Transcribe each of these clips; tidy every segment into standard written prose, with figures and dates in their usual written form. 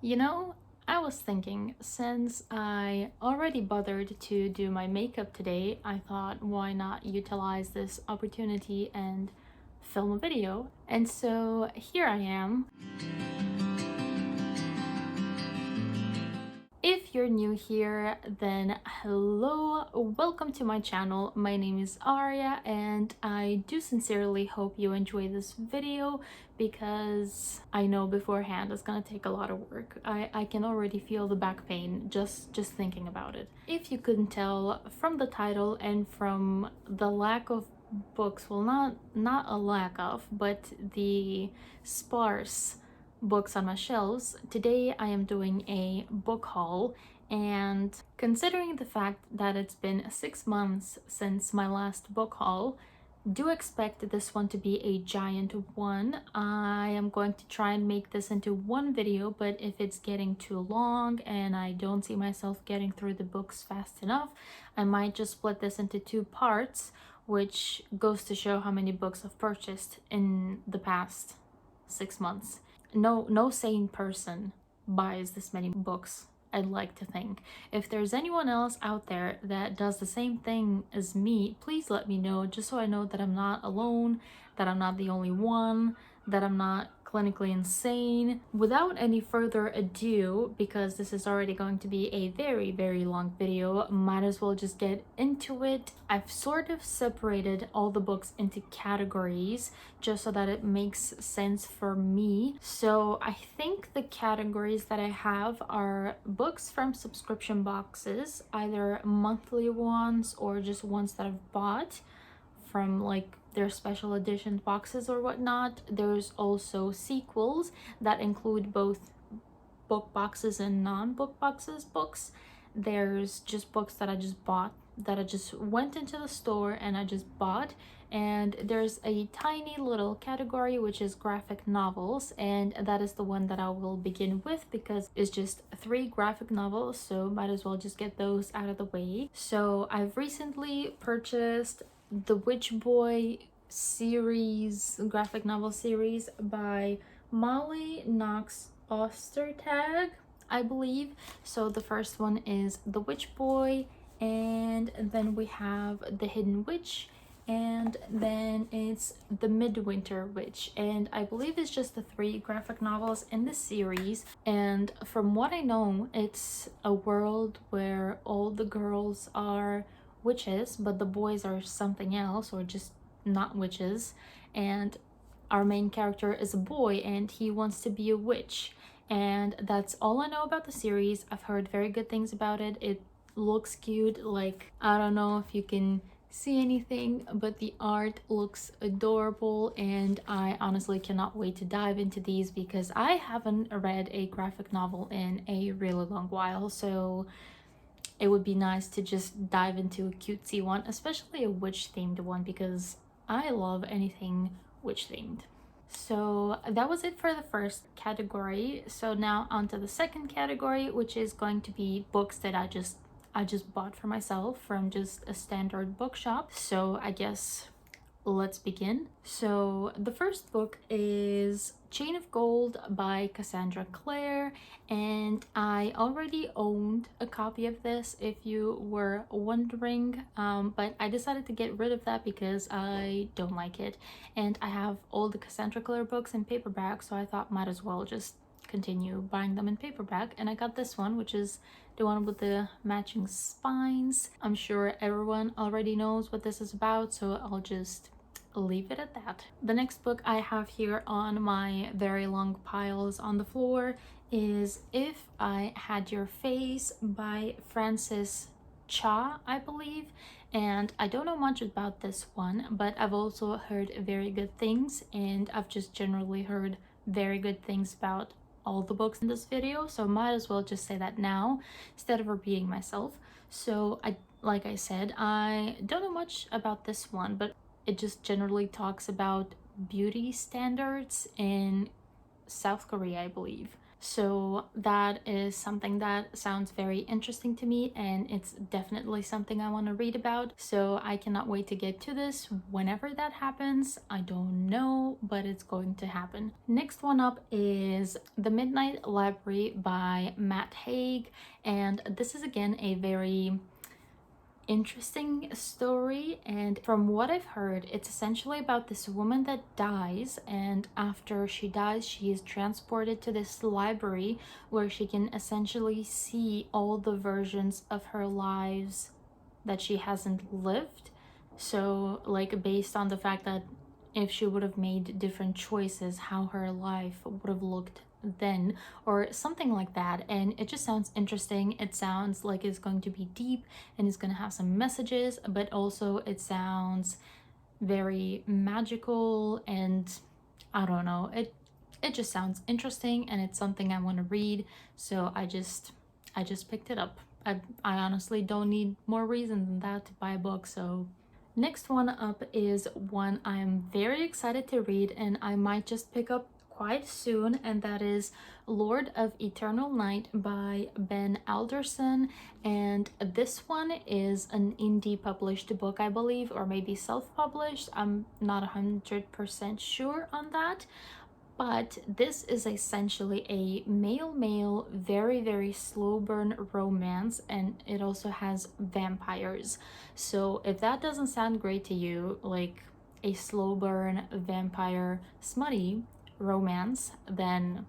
You know, I was thinking, since I already bothered to do my makeup today, I thought why not utilize this opportunity and film a video? And so here I am. If you're new here, then hello, welcome to my channel. My name is Arya and I do sincerely hope you enjoy this video because I know beforehand it's gonna take a lot of work. I can already feel the back pain just thinking about it. If you couldn't tell from the title and from the lack of books, well, not a lack of, but the sparse books on my shelves, today I am doing a book haul. And considering the fact that it's been 6 months since my last book haul, do expect this one to be a giant one. I am going to try and make this into one video, but if it's getting too long and I don't see myself getting through the books fast enough, I might just split this into two parts, which goes to show how many books I've purchased in the past 6 months. No sane person buys this many books, I'd like to think. If there's anyone else out there that does the same thing as me, please let me know, just so I know that I'm not alone, that I'm not the only one, that I'm not clinically insane. Without any further ado, because this is already going to be a very long video, might as well just get into it. I've sort of separated all the books into categories just so that it makes sense for me. So I think the categories that I have are books from subscription boxes, either monthly ones or just ones that I've bought from like their special edition boxes or whatnot. There's also sequels that include both book boxes and non-book boxes books. There's just books that I just bought, that I just went into the store and I just bought. And there's a tiny little category which is graphic novels, and that is the one that I will begin with because it's just 3 graphic novels, so might as well just get those out of the way. So I've recently purchased the Witch Boy series, graphic novel series by Molly Knox Ostertag, I believe. So the first one is The Witch Boy, and then we have The Hidden Witch, and then it's The Midwinter Witch, and I believe it's just the 3 graphic novels in the series. And from what I know, it's a world where all the girls are witches but the boys are something else, or just not witches, and our main character is a boy and he wants to be a witch. And that's all I know about the series. I've heard very good things about it. It looks cute. Like, I don't know if you can see anything, but the art looks adorable, and I honestly cannot wait to dive into these because I haven't read a graphic novel in a really long while. So it would be nice to just dive into a cutesy one, especially a witch themed one, because I love anything witch themed. So that was it for the first category. So now on to the second category, which is going to be books that I just bought for myself from just a standard bookshop. So I guess let's begin. So the first book is Chain of Gold by Cassandra Clare, and I already owned a copy of this, if you were wondering, but I decided to get rid of that because I don't like it, and I have all the Cassandra Clare books in paperback, so I thought might as well just continue buying them in paperback. And I got this one, which is the one with the matching spines. I'm sure everyone already knows what this is about, so I'll just leave it at that. The next book I have here on my very long piles on the floor is If I Had Your Face by Frances Cha, I believe. And I don't know much about this one, but I've also heard very good things, and I've just generally heard very good things about all the books in this video, so might as well just say that now instead of repeating myself. So like I said, I don't know much about this one, but it just generally talks about beauty standards in South Korea, I believe. So that is something that sounds very interesting to me, and it's definitely something I want to read about. So I cannot wait to get to this whenever that happens. I don't know, but it's going to happen. Next one up is The Midnight Library by Matt Haig, and this is again a very interesting story, and from what I've heard, it's essentially about this woman that dies, and after she dies she is transported to this library where she can essentially see all the versions of her lives that she hasn't lived. So like based on the fact that if she would have made different choices, how her life would have looked then, or something like that. And it just sounds interesting. It sounds like it's going to be deep and it's going to have some messages, but also it sounds very magical, and I don't know, it just sounds interesting and it's something I want to read. So I just picked it up. I honestly don't need more reason than that to buy a book. So next one up is one I'm very excited to read, and I might just pick up quite soon, and that is Lord of Eternal Night by Ben Alderson. And this one is an indie published book, I believe, or maybe self-published. I'm not 100% sure on that, but this is essentially a male very slow burn romance, and it also has vampires. So if that doesn't sound great to you, like a slow burn vampire smutty romance, then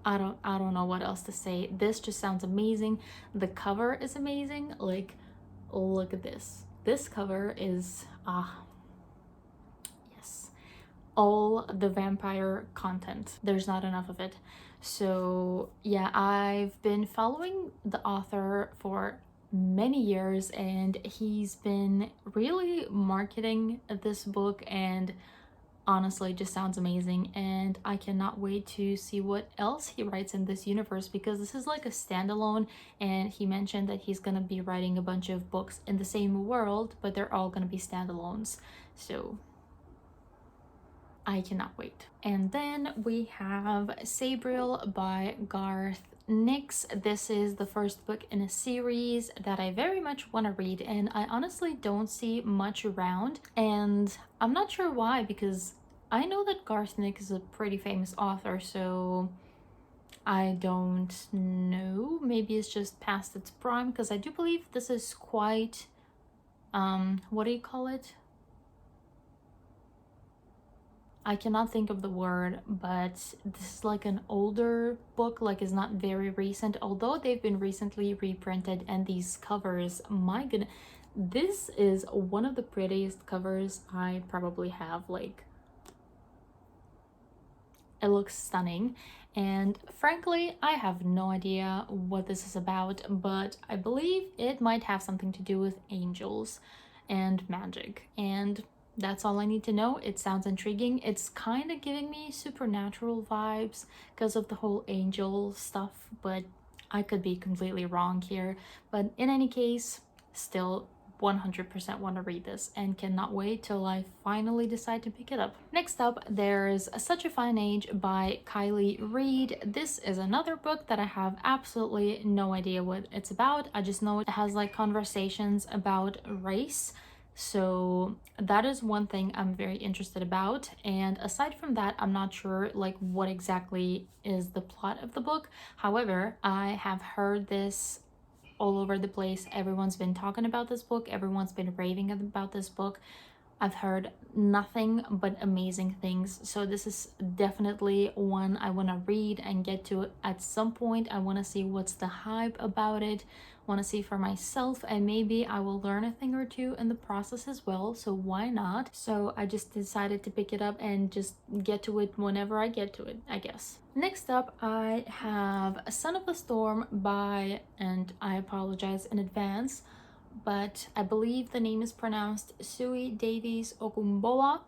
I don't know what else to say. This just sounds amazing. The cover is amazing. Like, look at this. This cover is yes, all the vampire content. There's not enough of it. So yeah, I've been following the author for many years, and he's been really marketing this book, and honestly just sounds amazing, and I cannot wait to see what else he writes in this universe, because this is like a standalone, and he mentioned that he's gonna be writing a bunch of books in the same world, but they're all gonna be standalones. So I cannot wait. And then we have Sabriel by Garth Nix. This is the first book in a series that I very much want to read, and I honestly don't see much around, and I'm not sure why, because I know that Garth Nix is a pretty famous author, so I don't know. Maybe it's just past its prime, because I do believe this is quite, what do you call it? I cannot think of the word, but this is like an older book, like is not very recent, although they've been recently reprinted, and these covers, my goodness, this is one of the prettiest covers I probably have. Like, it looks stunning, and frankly, I have no idea what this is about, but I believe it might have something to do with angels and magic, and that's all I need to know. It sounds intriguing. It's kind of giving me supernatural vibes because of the whole angel stuff, but I could be completely wrong here. But in any case, still 100% want to read this and cannot wait till I finally decide to pick it up. Next up, there's Such a Fine Age by Kylie Reed. This is another book that I have absolutely no idea what it's about. I just know it has like conversations about race. So that is one thing I'm very interested about, and aside from that, I'm not sure like what exactly is the plot of the book. However, I have heard this all over the place. Everyone's been talking about this book, everyone's been raving about this book. I've heard nothing but amazing things, so this is definitely one I want to read and get to at some point. I want to see what's the hype about it, want to see for myself, and maybe I will learn a thing or two in the process as well, so why not? So I just decided to pick it up and just get to it whenever I get to it, I guess. Next up, I have Son of the Storm by, and I apologize in advance, but I believe the name is pronounced Sui Davies Okumboa.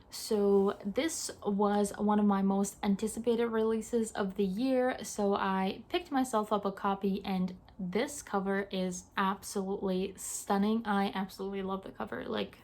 So this was one of my most anticipated releases of the year, so I picked myself up a copy, and this cover is absolutely stunning. I absolutely love the cover. Like,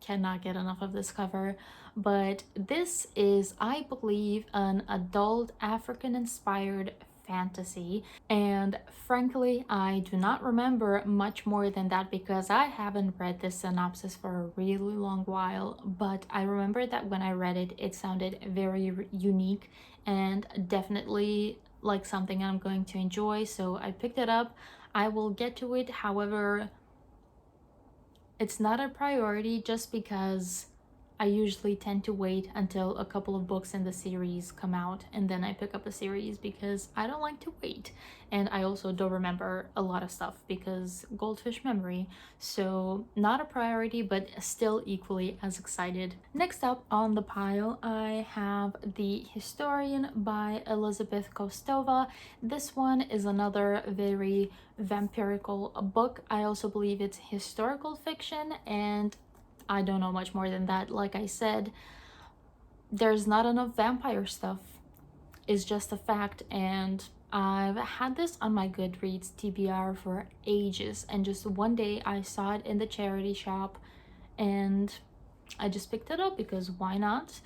cannot get enough of this cover. But this is, I believe, an adult African inspired fantasy, and frankly I do not remember much more than that because I haven't read this synopsis for a really long while, but I remember that when I read it, it sounded very unique and definitely like something I'm going to enjoy, so I picked it up. I will get to it, however, it's not a priority just because I usually tend to wait until a couple of books in the series come out and then I pick up a series because I don't like to wait. And I also don't remember a lot of stuff because goldfish memory. So not a priority, but still equally as excited. Next up on the pile, I have The Historian by Elizabeth Kostova. This one is another very vampirical book. I also believe it's historical fiction, and I don't know much more than that. Like I said, there's not enough vampire stuff. It's just a fact, and I've had this on my Goodreads TBR for ages, and just one day I saw it in the charity shop and I just picked it up because why not?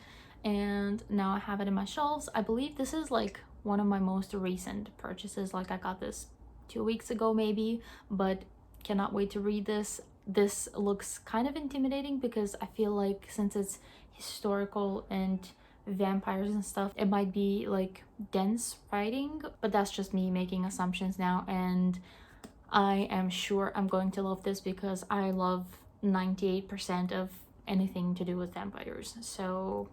And now I have it in my shelves. I believe this is like one of my most recent purchases. Like I got this 2 weeks ago maybe, but cannot wait to read this. This looks kind of intimidating because I feel like since it's historical and vampires and stuff, it might be like dense writing, but that's just me making assumptions now, and I am sure I'm going to love this because I love 98% of anything to do with vampires. So,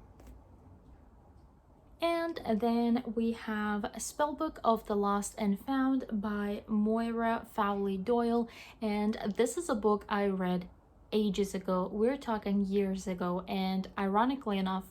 and then we have Spellbook of the Lost and Found by Moira Fowley Doyle, and this is a book I read ages ago. We're talking years ago, and ironically enough,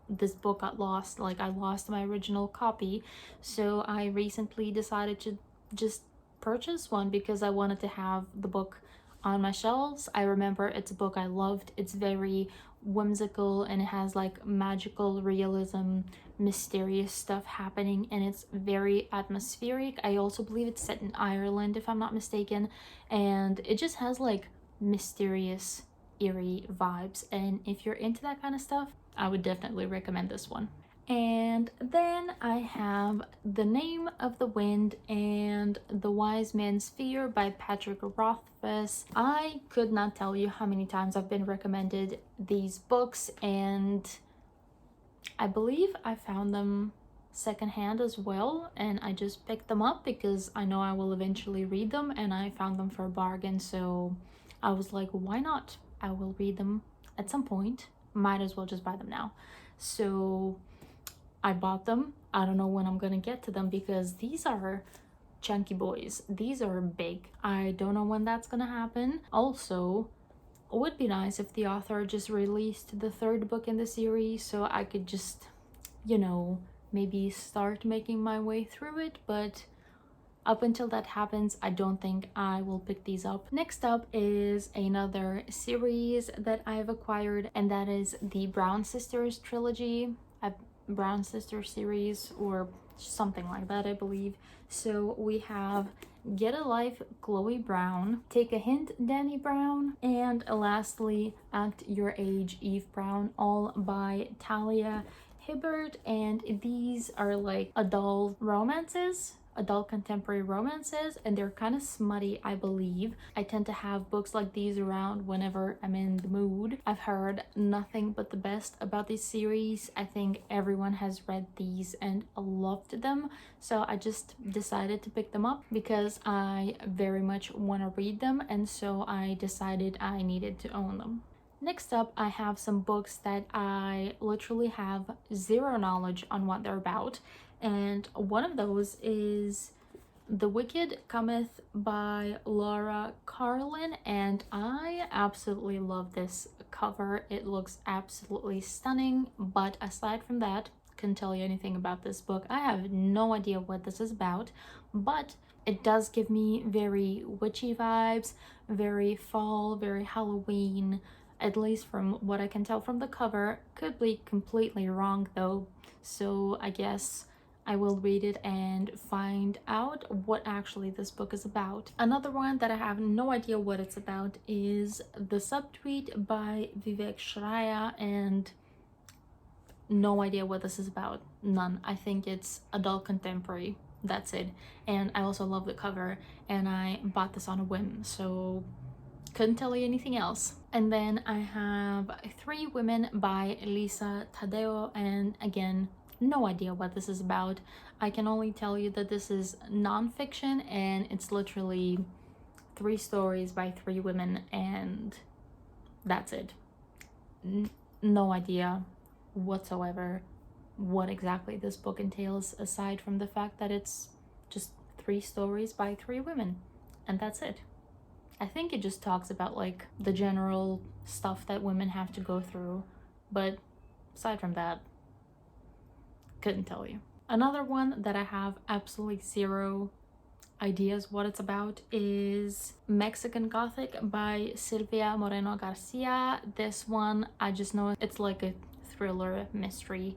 this book got lost. Like I lost my original copy, so I recently decided to just purchase one because I wanted to have the book on my shelves. I remember it's a book I loved. It's very whimsical and it has like magical realism, mysterious stuff happening, and it's very atmospheric. I also believe it's set in Ireland if I'm not mistaken, and it just has like mysterious, eerie vibes, and if you're into that kind of stuff, I would definitely recommend this one. And then I have The Name of the Wind and The Wise Man's Fear by Patrick Rothfuss. I could not tell you how many times I've been recommended these books, and I believe I found them secondhand as well, and I just picked them up because I know I will eventually read them, and I found them for a bargain, so I was like, why not? I will read them at some point. Might as well just buy them now. So I bought them. I don't know when I'm gonna get to them because these are chunky boys. These are big. I don't know when that's gonna happen. Also, it would be nice if the author just released the third book in the series so I could just, you know, maybe start making my way through it, but up until that happens, I don't think I will pick these up. Next up is another series that I've acquired, and that is the Brown Sisters trilogy, a Brown Sisters series, or something like that, I believe. So we have Get a Life, Chloe Brown, Take a Hint, Danny Brown, and lastly, Act Your Age, Eve Brown, all by Talia Hibbert, and these are like adult romances, adult contemporary romances, and they're kind of smutty, I believe. I tend to have books like these around whenever I'm in the mood. I've heard nothing but the best about this series. I think everyone has read these and loved them, so I just decided to pick them up because I very much want to read them, and so I decided I needed to own them. Next up, I have some books that I literally have zero knowledge on what they're about, and one of those is The Wicked Cometh by Laura Carlin, and I absolutely love this cover. It looks absolutely stunning, but aside from that, couldn't tell you anything about this book. I have no idea what this is about, but it does give me very witchy vibes, very fall, very Halloween, at least from what I can tell from the cover. Could be completely wrong though, so I guess I will read it and find out what actually this book is about. Another one that I have no idea what it's about is The Subtweet by Vivek Shraya, and no idea what this is about. None. I think it's adult contemporary. That's it. And I also love the cover, and I bought this on a whim, so couldn't tell you anything else. And then I have Three Women by Lisa Tadeo, and again, no idea what this is about. I can only tell you that this is nonfiction, and it's literally 3 stories by 3 women, and that's it. No idea whatsoever what exactly this book entails, aside from the fact that it's just 3 stories by 3 women, and that's it. I think it just talks about like the general stuff that women have to go through, but aside from that, couldn't tell you. Another one that I have absolutely zero ideas what it's about is Mexican Gothic by Silvia Moreno Garcia. This one, I just know it's like a thriller mystery.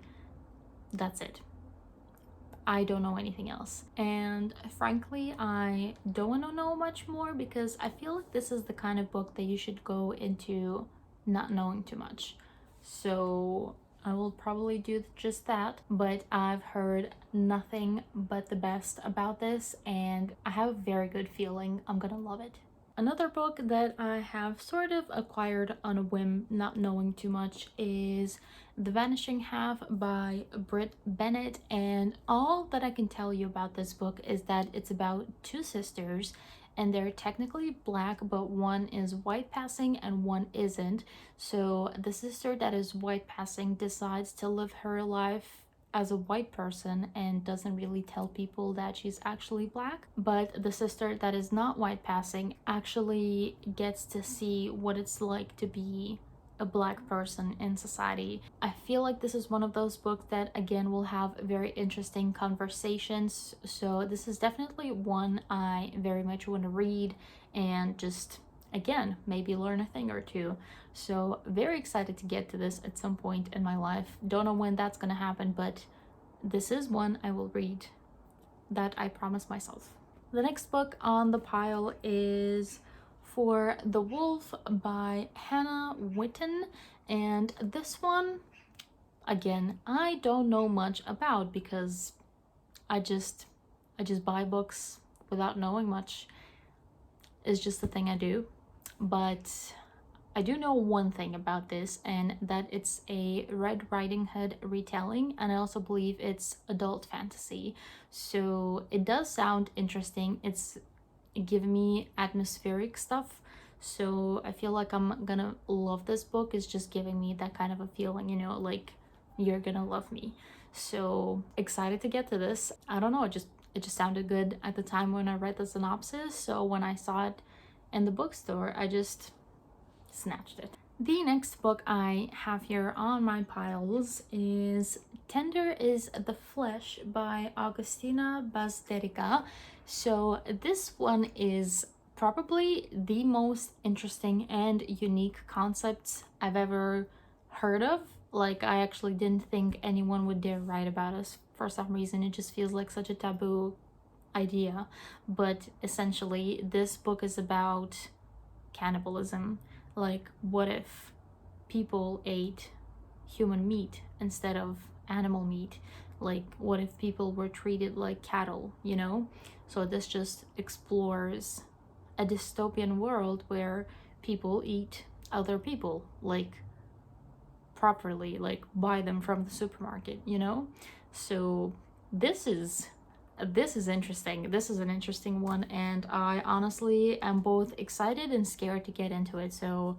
That's it. I don't know anything else. And frankly, I don't want to know much more because I feel like this is the kind of book that you should go into not knowing too much. So I will probably do just that, but I've heard nothing but the best about this, and I have a very good feeling I'm gonna love it. Another book that I have sort of acquired on a whim, not knowing too much, is The Vanishing Half by Britt Bennett, and all that I can tell you about this book is that it's about 2 sisters, and they're technically black, but one is white passing and one isn't. So the sister that is white passing decides to live her life as a white person and doesn't really tell people that she's actually black, but the sister that is not white passing actually gets to see what it's like to be a black person in society. I feel like this is one of those books that again will have very interesting conversations, so this is definitely one I very much want to read and just again maybe learn a thing or two. So very excited to get to this at some point in my life. Don't know when that's gonna happen, but this is one I will read. That I promise myself. The next book on the pile is For the Wolf by Hannah Witten, and this one again I don't know much about because I just buy books without knowing much. It's just the thing I do. But I do know one thing about this, and that it's a Red Riding Hood retelling, and I also believe it's adult fantasy. So it does sound interesting. It's giving me atmospheric stuff, so I feel like I'm gonna love this book. It's just giving me that kind of a feeling, you know, like you're gonna love me. So excited to get to this. I don't know, it just sounded good at the time when I read the synopsis, so when I saw it in the bookstore I just snatched it. The next book I have here on my piles is Tender is the Flesh by Augustina Bazterrica. So this one is probably the most interesting and unique concepts I've ever heard of. Like, I actually didn't think anyone would dare write about us. For some reason it just feels like such a taboo idea, but essentially this book is about cannibalism. Like, what if people ate human meat instead of animal meat? Like, what if people were treated like cattle, you know? So this just explores a dystopian world where people eat other people, like properly, like buy them from the supermarket, you know? So this is interesting. This is an interesting one, and I honestly am both excited and scared to get into it. So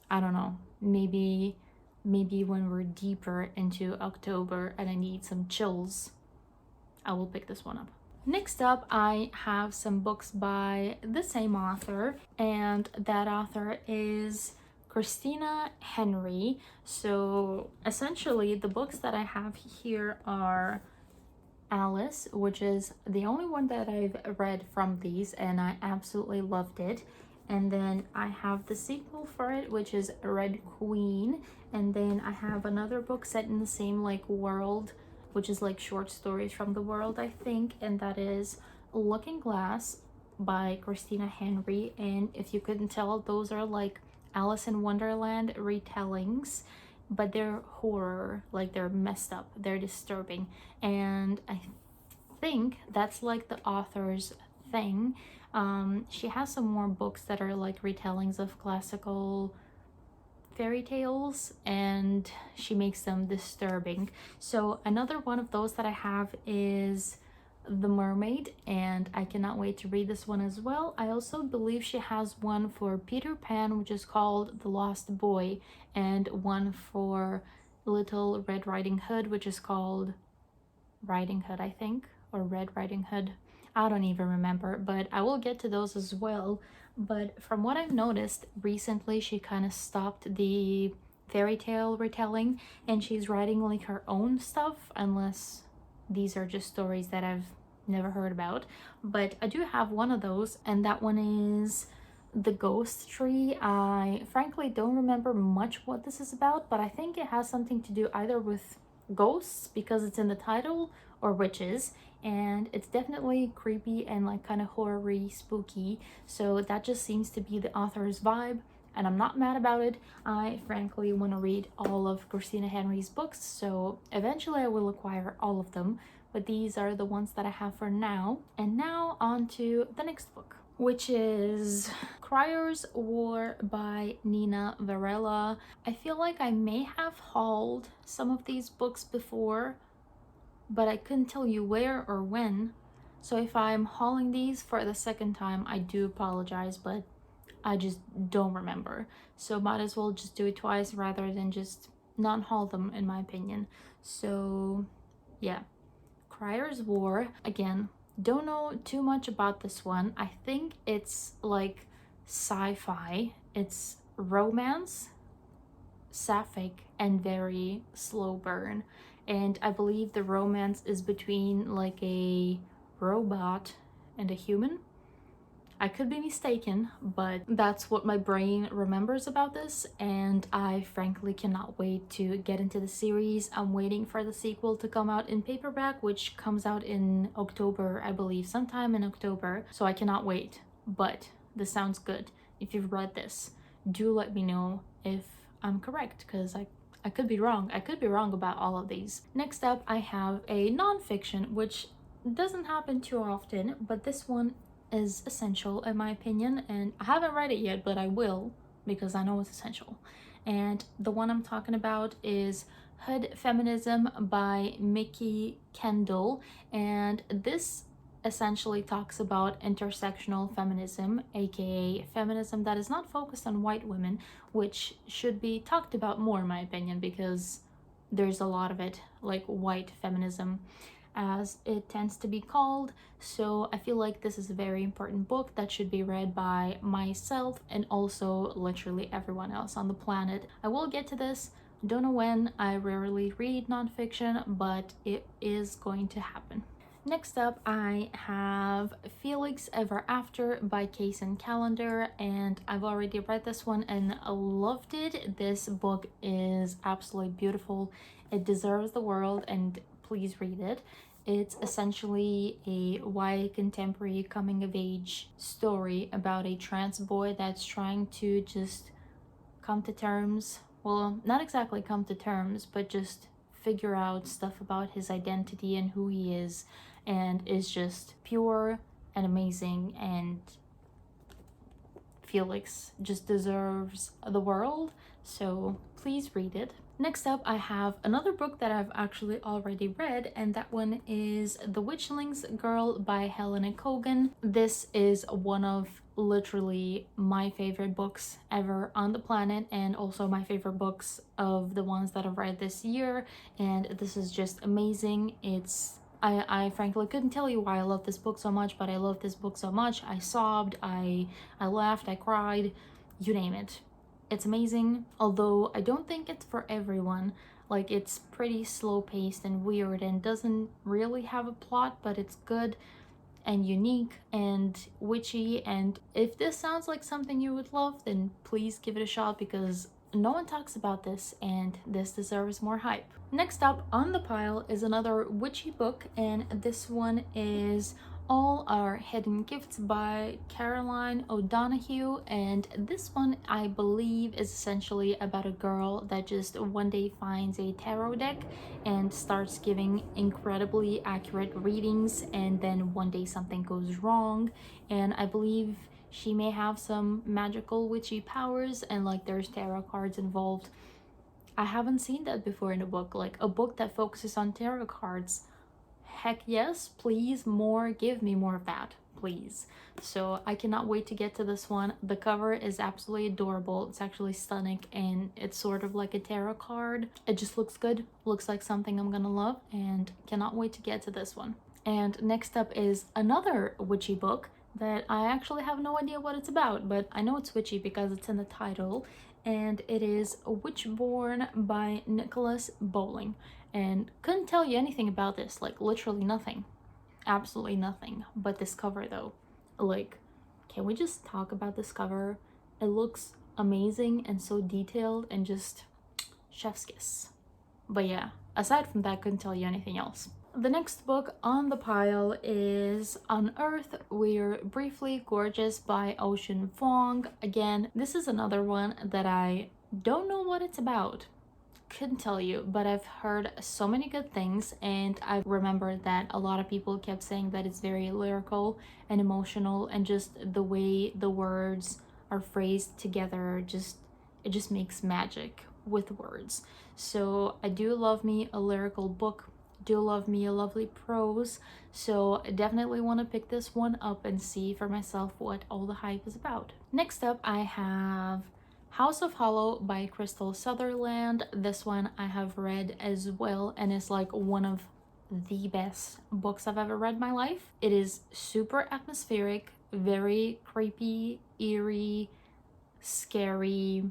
I don't know, maybe when we're deeper into October and I need some chills, I will pick this one up. Next up, I have some books by the same author, and that author is Christina Henry. So essentially the books that I have here are Alice, which is the only one that I've read from these, and I absolutely loved it. And then I have the sequel for it, which is Red Queen. And then I have another book set in the same like world which is like short stories from the world, I think, and that is Looking Glass by Christina Henry. And if you couldn't tell, those are like Alice in Wonderland retellings, but they're horror, like they're messed up, they're disturbing. And I think that's like the author's thing. She has some more books that are like retellings of classical fairy tales, and she makes them disturbing. So another one of those that I have is The Mermaid, and I cannot wait to read this one as well. I also believe she has one for Peter Pan, which is called The Lost Boy, and one for Little Red Riding Hood, which is called Riding Hood, I think, or Red Riding Hood. I don't even remember, but I will get to those as well. But from what I've noticed recently, she kind of stopped the fairy tale retelling, and she's writing like her own stuff, unless these are just stories that I've never heard about. But I do have one of those, and that one is The Ghost Tree. I frankly don't remember much what this is about, but I think it has something to do either with ghosts because it's in the title, or witches, and it's definitely creepy and like kind of horror-y, spooky. So that just seems to be the author's vibe, and I'm not mad about it. I frankly want to read all of Christina Henry's books, so eventually I will acquire all of them, but these are the ones that I have for now. And now on to the next book, which is Crier's War by Nina Varela. I feel like I may have hauled some of these books before, but I couldn't tell you where or when. So if I'm hauling these for the second time, I do apologize, but I just don't remember. So might as well just do it twice rather than just not haul them, in my opinion. So yeah, Crier's War. Again, don't know too much about this one. I think it's like sci-fi. It's romance, sapphic, and very slow burn. And I believe the romance is between like a robot and a human. I could be mistaken, but that's what my brain remembers about this, and I frankly cannot wait to get into the series. I'm waiting for the sequel to come out in paperback, which comes out in October, I believe, sometime in October, so I cannot wait. But this sounds good. If you've read this, do let me know if I'm correct, because I could be wrong. I could be wrong about all of these. Next up, I have a nonfiction, which doesn't happen too often, but this one is essential in my opinion, and I haven't read it yet, but I will because I know it's essential. And the one I'm talking about is Hood Feminism by Mickey Kendall, and this essentially talks about intersectional feminism, aka feminism that is not focused on white women, which should be talked about more in my opinion, because there's a lot of it, like white feminism as it tends to be called. So I feel like this is a very important book that should be read by myself and also literally everyone else on the planet. I will get to this, don't know when. I rarely read nonfiction, but it is going to happen. Next up, I have Felix Ever After by Case and Calendar, and I've already read this one and loved it. This book is absolutely beautiful. It deserves the world, and please read it. It's essentially a YA contemporary coming of age story about a trans boy that's trying to just come to terms, well, not exactly come to terms, but just figure out stuff about his identity and who he is, and is just pure and amazing, and Felix just deserves the world, so please read it. Next up, I have another book that I've actually already read, and that one is The Witchlings Girl by Helena Kogan. This is one of literally my favorite books ever on the planet, and also my favorite books of the ones that I've read this year, and this is just amazing. I frankly couldn't tell you why I love this book so much, but I love this book so much. I sobbed, I laughed, I cried, you name it. It's amazing, although I don't think it's for everyone. Like, it's pretty slow-paced and weird and doesn't really have a plot, but it's good and unique and witchy, and if this sounds like something you would love, then please give it a shot, because no one talks about this, and this deserves more hype. Next up on the pile is another witchy book, and this one is All Our Hidden Gifts by Caroline O'Donoghue. And this one, I believe, is essentially about a girl that just one day finds a tarot deck and starts giving incredibly accurate readings, and then one day something goes wrong, and I believe she may have some magical witchy powers, and like there's tarot cards involved. I haven't seen that before in a book, like a book that focuses on tarot cards. Heck yes, please, more, give me more of that, please. So I cannot wait to get to this one. The cover is absolutely adorable. It's actually stunning, and it's sort of like a tarot card. It just looks good, looks like something I'm gonna love, and cannot wait to get to this one. And next up is another witchy book that I actually have no idea what it's about, but I know it's witchy because it's in the title, and it is Witchborn by Nicholas Bowling. And couldn't tell you anything about this, like literally nothing, absolutely nothing. But this cover though, like, can we just talk about this cover? It looks amazing and so detailed and just chef's kiss. But yeah, aside from that, couldn't tell you anything else. The next book on the pile is On Earth We're Briefly Gorgeous by Ocean Vuong. Again, this is another one that I don't know what it's about. Couldn't tell you, but I've heard so many good things, and I remember that a lot of people kept saying that it's very lyrical and emotional, and just the way the words are phrased together, it just makes magic with words. So I do love me a lyrical book, do love me a lovely prose, so I definitely want to pick this one up and see for myself what all the hype is about. Next up, I have House of Hollow by Crystal Sutherland. This one I have read as well, and is like one of the best books I've ever read in my life. It is super atmospheric, very creepy, eerie, scary,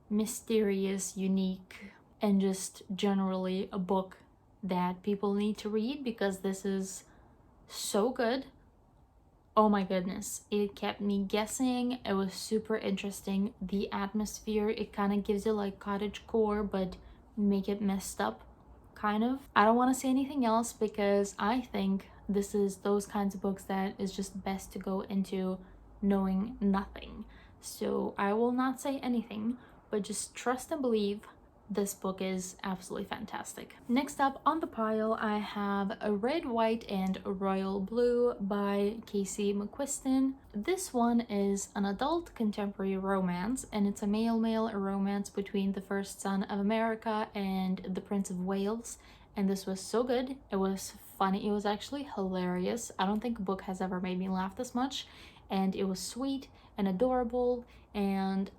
mysterious, unique, and just generally a book that people need to read because this is so good. Oh my goodness, it kept me guessing. It was super interesting. The atmosphere, it kind of gives you like cottagecore, but make it messed up, kind of. I don't want to say anything else because I think this is those kinds of books that is just best to go into knowing nothing. So I will not say anything, but just trust and believe. This book is absolutely fantastic. Next up on the pile, I have A Red, White, and Royal Blue by Casey McQuiston. This one is an adult contemporary romance, and it's a male-male romance between the first son of America and the Prince of Wales. And this was so good. It was funny. It was actually hilarious. I don't think a book has ever made me laugh this much. And it was sweet and adorable and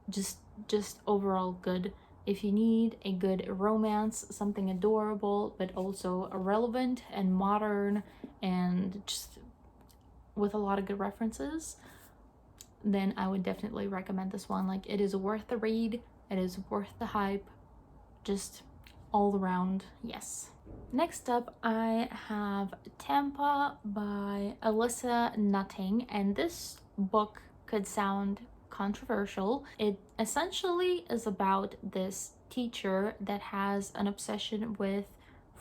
just overall good. If you need a good romance, something adorable, but also relevant and modern and just with a lot of good references, then I would definitely recommend this one. Like, it is worth the read, it is worth the hype, just all around, yes. Next up, I have Tampa by Alyssa Nutting, and this book could sound controversial. It essentially is about this teacher that has an obsession with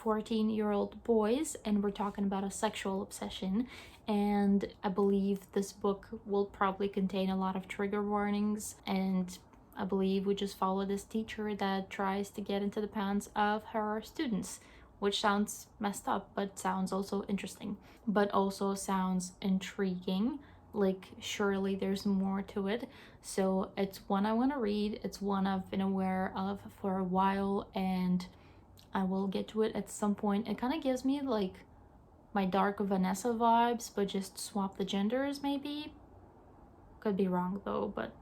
14-year-old boys, and we're talking about a sexual obsession. And I believe this book will probably contain a lot of trigger warnings, and I believe we just follow this teacher that tries to get into the pants of her students, which sounds messed up, but sounds also interesting, but also sounds intriguing. Like, surely there's more to it. So it's one I want to read. It's one I've been aware of for a while, and I will get to it at some point. It kind of gives me like my Dark Vanessa vibes, but just swap the genders maybe. Could be wrong though, but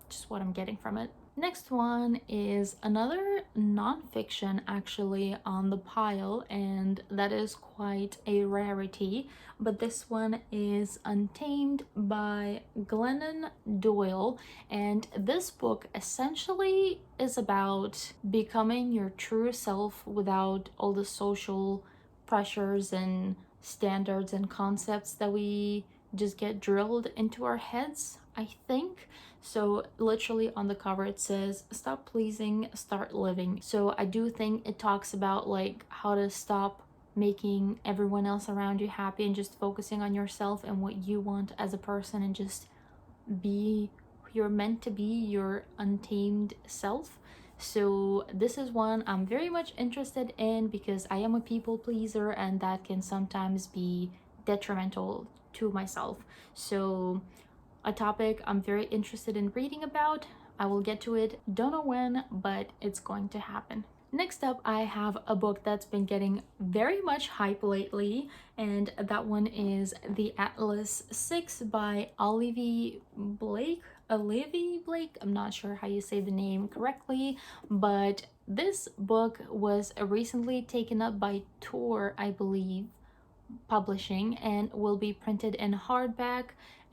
just what I'm getting from it. Next one is another nonfiction actually on the pile, and that is quite a rarity, but this one is Untamed by Glennon Doyle, and this book essentially is about becoming your true self without all the social pressures and standards and concepts that we just get drilled into our heads, I think. So literally on the cover it says, stop pleasing, start living. So I do think it talks about like how to stop making everyone else around you happy and just focusing on yourself and what you want as a person, and just be who you're meant to be, your untamed self. So this is one I'm very much interested in because I am a people pleaser, and that can sometimes be detrimental to myself. So a topic I'm very interested in reading about. I will get to it, don't know when, but it's going to happen. Next up, I have a book that's been getting very much hype lately, and that one is The Atlas 6 by Olivia Blake. Olivia Blake, I'm not sure how you say the name correctly, but this book was recently taken up by Tor, I believe, publishing, and will be printed in hardback,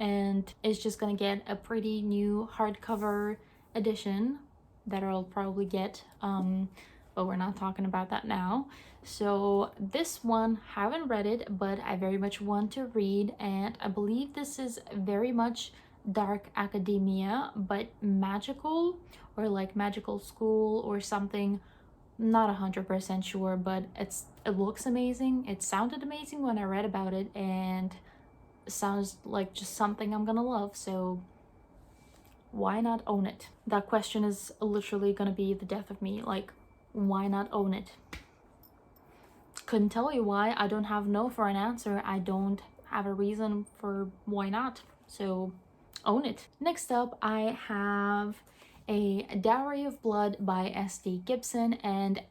and it's just gonna get a pretty new hardcover edition that I'll probably get, but we're not talking about that now. So this one, haven't read it, but I very much want to read, and I believe this is very much dark academia but magical, or like magical school or something. Not 100% sure, but it looks amazing. It sounded amazing when I read about it, and it sounds like just something I'm gonna love, so why not own it? That question is literally gonna be the death of me. Like, why not own it? Couldn't tell you why. I don't have no for an answer. I don't have a reason for why not, so own it. Next up, I have A Dowry of Blood by S.D. Gibson, and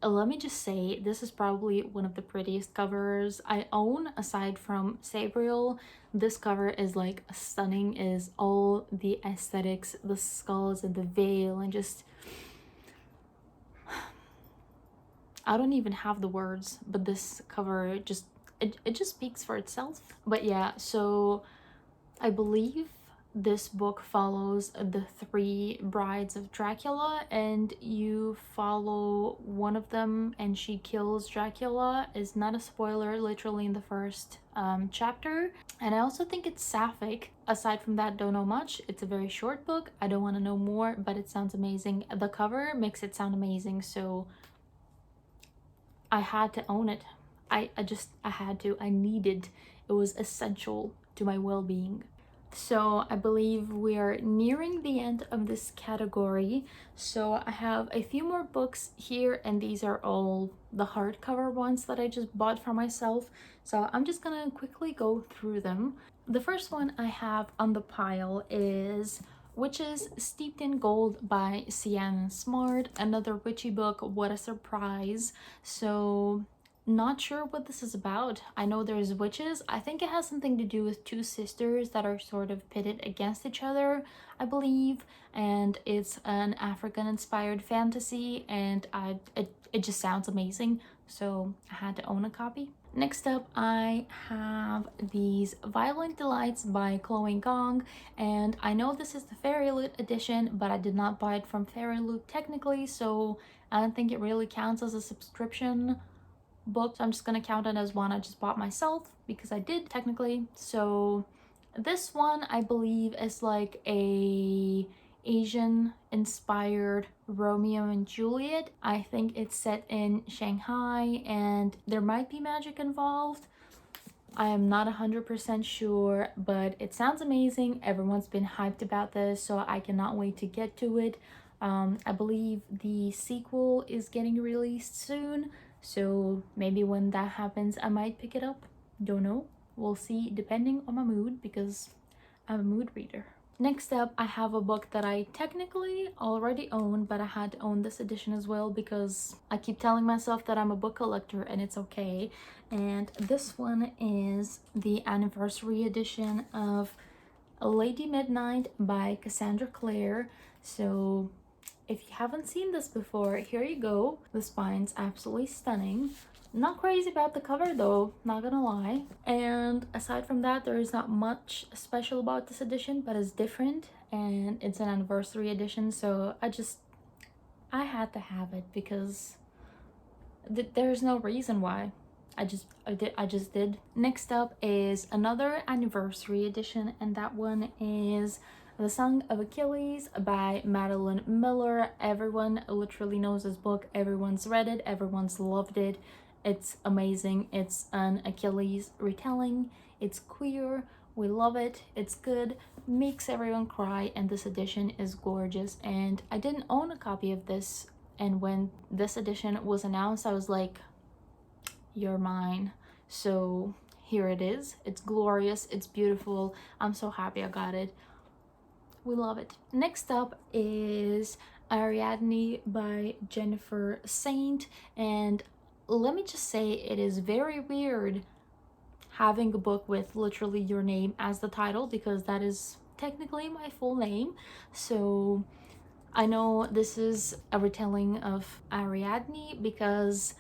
let me just say, this is probably one of the prettiest covers I own aside from Sabriel. This cover is like stunning, is all the aesthetics, the skulls and the veil, and just, I don't even have the words, but this cover just, it just speaks for itself. But yeah, so I believe this book follows the three brides of Dracula, and you follow one of them and she kills Dracula. Is not a spoiler, literally in the first chapter. And I also think it's sapphic. Aside from that, don't know much. It's a very short book. I don't want to know more, but it sounds amazing. The cover makes it sound amazing, so I had to own it. I had to. I needed. It was essential to my well-being. So I believe we are nearing the end of this category. So I have a few more books here, and these are all the hardcover ones that I just bought for myself. So I'm just gonna quickly go through them. The first one I have on the pile is Witches Steeped in Gold by Sienna Smart. Another witchy book, what a surprise. So not sure what this is about. I know there's witches. I think it has something to do with two sisters that are sort of pitted against each other, I believe, and it's an African inspired fantasy, and it just sounds amazing, so I had to own a copy. Next up, I have these Violent Delights by Chloe Gong, and I know this is the Fairy Loot edition, but I did not buy it from Fairy Loot technically, so I don't think it really counts as a subscription book. So I'm just gonna count it as one I just bought myself, because I did technically. So this one I believe is like a Asian inspired Romeo and Juliet. I think it's set in Shanghai and there might be magic involved. I am not 100% sure, but it sounds amazing. Everyone's been hyped about this, so I cannot wait to get to it. I believe the sequel is getting released soon, so maybe when that happens I might pick it up. Don't know. We'll see, depending on my mood, because I'm a mood reader. Next up, I have a book that I technically already own, but I had to own this edition as well because I keep telling myself that I'm a book collector and it's okay. And this one is the anniversary edition of Lady Midnight by Cassandra Clare. So if you haven't seen this before, here you go. The spine's absolutely stunning. Not crazy about the cover though, not gonna lie. And aside from that, there is not much special about this edition, but it's different and it's an anniversary edition, so I had to have it because there's no reason why. I just did. Next up is another anniversary edition, and that one is The Song of Achilles by Madeline Miller. Everyone literally knows this book. Everyone's read it. Everyone's loved it. It's amazing. It's an Achilles retelling. It's queer. We love it. It's good. Makes everyone cry, and this edition is gorgeous. And I didn't own a copy of this, and when this edition was announced, I was like, you're mine. So here it is. It's glorious. It's beautiful. I'm so happy I got it. We love it. Next up is Ariadne by Jennifer Saint, and let me just say, it is very weird having a book with literally your name as the title, because that is technically my full name. So I know this is a retelling of Ariadne because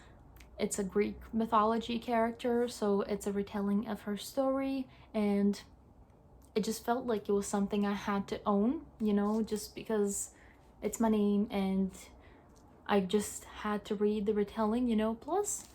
it's a Greek mythology character, so it's a retelling of her story, and it just felt like it was something I had to own, you know, just because it's my name, and I just had to read the retelling, you know. Plus,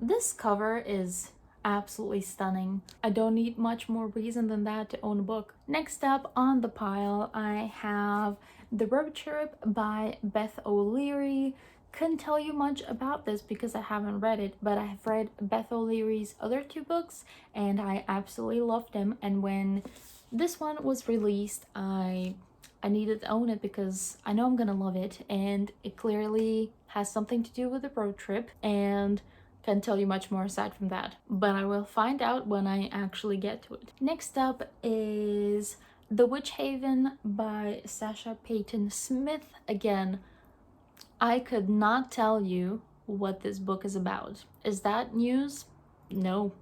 this cover is absolutely stunning. I don't need much more reason than that to own a book. Next up on the pile, I have The Road Trip by Beth O'Leary. Couldn't tell you much about this because I haven't read it, but I have read Beth O'Leary's other two books and I absolutely loved them. And when this one was released, I needed to own it because I know I'm gonna love it, and it clearly has something to do with the road trip, and can't tell you much more aside from that, but I will find out when I actually get to it. Next up is The Witch Haven by Sasha Payton Smith. Again, I could not tell you what this book is about. Is that news? No,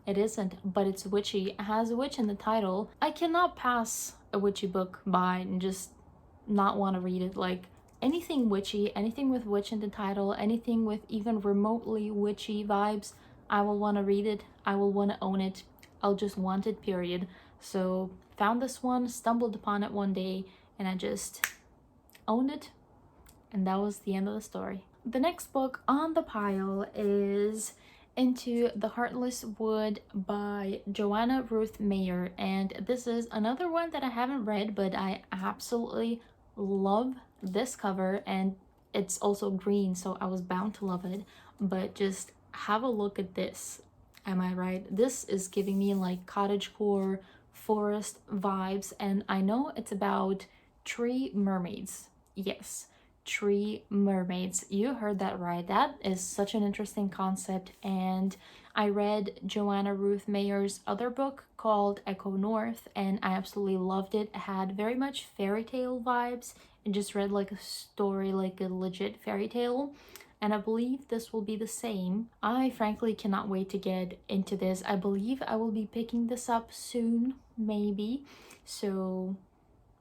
it isn't, but it's witchy. It has a witch in the title. I cannot pass a witchy book by and just not want to read it. Like, anything witchy, anything with witch in the title, anything with even remotely witchy vibes, I will want to read it. I will want to own it. I'll just want it, period. So found this one, stumbled upon it one day, and I just owned it, and that was the end of the story. The next book on the pile is Into the Heartless Wood by Joanna Ruth Mayer, and this is another one that I haven't read, but I absolutely love this cover, and it's also green, so I was bound to love it. But just have a look at this. Am I right? This is giving me like cottagecore forest vibes, and I know it's about tree mermaids. Yes, tree mermaids. You heard that right. That is such an interesting concept, and I read Joanna Ruth Mayer's other book called Echo North, and I absolutely loved it. It had very much fairy tale vibes. It just read like a story, like a legit fairy tale, and I believe this will be the same. I frankly cannot wait to get into this. I believe I will be picking this up soon, maybe, so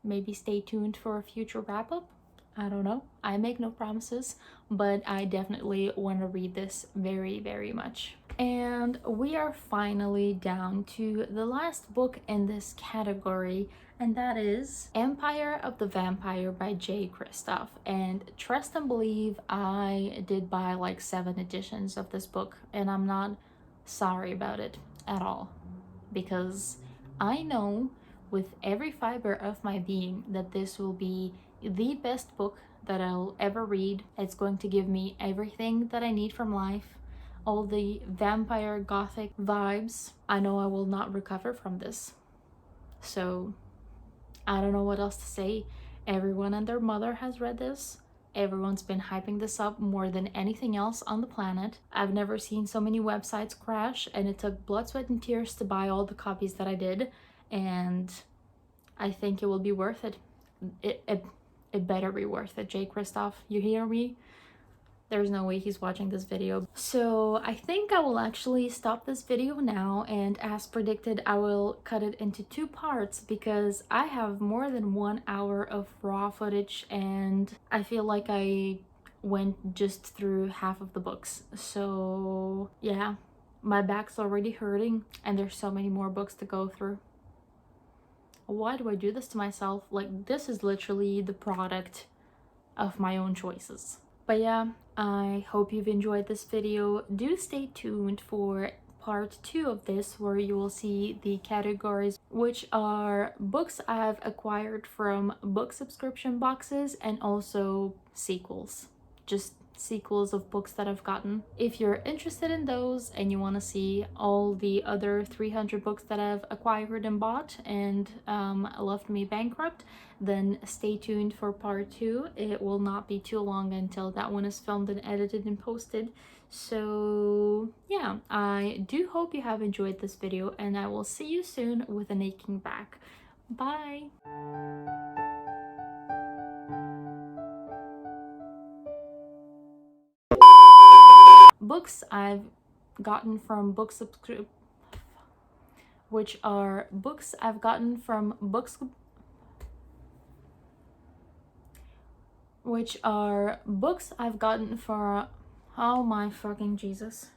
maybe stay tuned for a future wrap-up. I don't know. I make no promises, but I definitely want to read this very, very much. And we are finally down to the last book in this category, and that is Empire of the Vampire by Jay Kristoff. And trust and believe, I did buy like 7 editions of this book, and I'm not sorry about it at all, because I know with every fiber of my being that this will be the best book that I'll ever read. It's going to give me everything that I need from life, all the vampire gothic vibes. I know I will not recover from this. So I don't know what else to say. Everyone and their mother has read this. Everyone's been hyping this up more than anything else on the planet. I've never seen so many websites crash, and it took blood, sweat, and tears to buy all the copies that I did, and I think it will be worth it. It better be worth it, Jay Kristoff. You hear me? There's no way he's watching this video. So I think I will actually stop this video now, and as predicted, I will cut it into 2 parts because I have more than 1 hour of raw footage, and I feel like I went just through half of the books. So yeah, my back's already hurting, and there's so many more books to go through. Why do I do this to myself? Like, this is literally the product of my own choices. But yeah, I hope you've enjoyed this video. Do stay tuned for part 2 of this, where you will see the categories, which are books I've acquired from book subscription boxes and also sequels. Just sequels of books that I've gotten. If you're interested in those and you want to see all the other 300 books that I've acquired and bought and left me bankrupt, then stay tuned for part 2. It will not be too long until that one is filmed and edited and posted. So yeah, I do hope you have enjoyed this video, and I will see you soon with an aching back. Bye! Books I've gotten from book subscription, which are books I've gotten from which are books I've gotten for, oh my fucking Jesus.